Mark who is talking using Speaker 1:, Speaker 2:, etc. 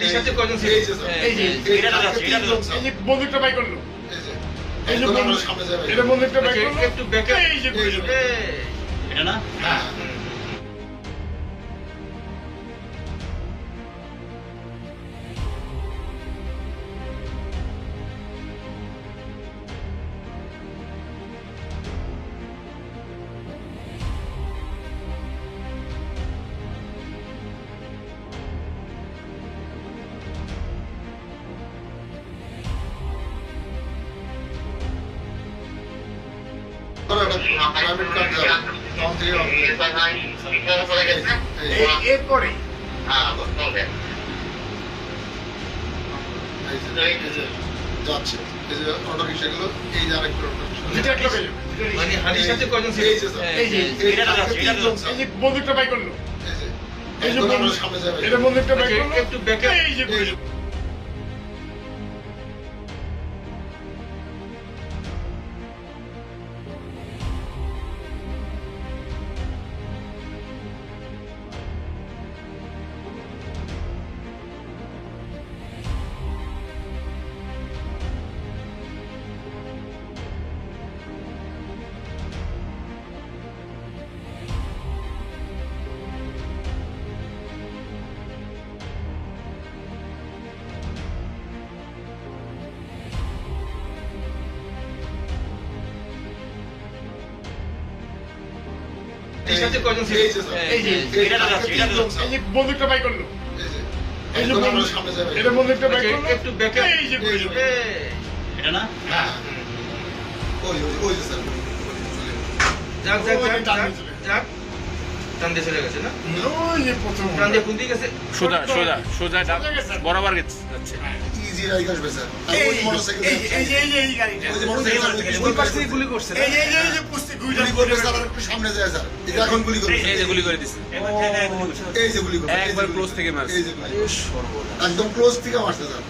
Speaker 1: এই সাথে কয়জন ছিল?
Speaker 2: এই যে বন্দুকটা বাই করলো, এই যে
Speaker 3: সামনে যাবে
Speaker 2: এটা বন্দুকটা বাই করলো,
Speaker 1: একটু ব্যাকে
Speaker 2: এই যে
Speaker 4: এটা না
Speaker 3: হ্যাঁ প্রাইভেট কার যাবে তখন থেকে
Speaker 2: এরপরে
Speaker 3: যাচ্ছে এই যে অটো রিক্সা গুলো এই যে আরেকটা অটো রিক্সা
Speaker 2: এটা একটা পেল,
Speaker 1: মানে হানির সাথে কয়জন ছিল?
Speaker 2: এই যে বন্দুকটা বাই করলো, এই যে
Speaker 3: সামনে যাবে
Speaker 2: এটা বন্দুকটা বাই করলো,
Speaker 1: একটু ব্যাকে
Speaker 2: এই যে
Speaker 1: এই সাথে কয়জন ছিল?
Speaker 2: এই যে বন্দুকটা বাই করলো, এই যে
Speaker 3: সামনে যাবে
Speaker 2: এটা বন্দুকটা বাই করলো,
Speaker 1: একটু ব্যাকে
Speaker 2: এই যে
Speaker 4: এটা না
Speaker 3: হ্যাঁ ওই যে স্যার
Speaker 1: যাক যাক যাক যাক যাক টান দিয়ে চলে গেছে না?
Speaker 2: ওই যে প্রথম
Speaker 1: টান দিয়ে কোন দিকে গেছে?
Speaker 5: সোজা সোজা সোজা বরাবর যাচ্ছে।
Speaker 3: ইজি রাইড আসবে স্যার ওই মোটরসাইকেল
Speaker 2: এই গাড়িটা,
Speaker 3: ওই যে মোটরসাইকেল
Speaker 1: ওই পাশ থেকে গুলি করছে না?
Speaker 2: এই যে পুস্তি গুইটা
Speaker 3: গুলি করবে স্যার একটু সামনে যায় স্যার এই যে এখন গুলি করবে
Speaker 5: এই যে গুলি করে দিছে,
Speaker 3: এই যে গুলি করবে
Speaker 5: একবার ক্লোজ থেকে মারছে।
Speaker 3: এই যে গুলি একদম ক্লোজ থেকে মারছে স্যার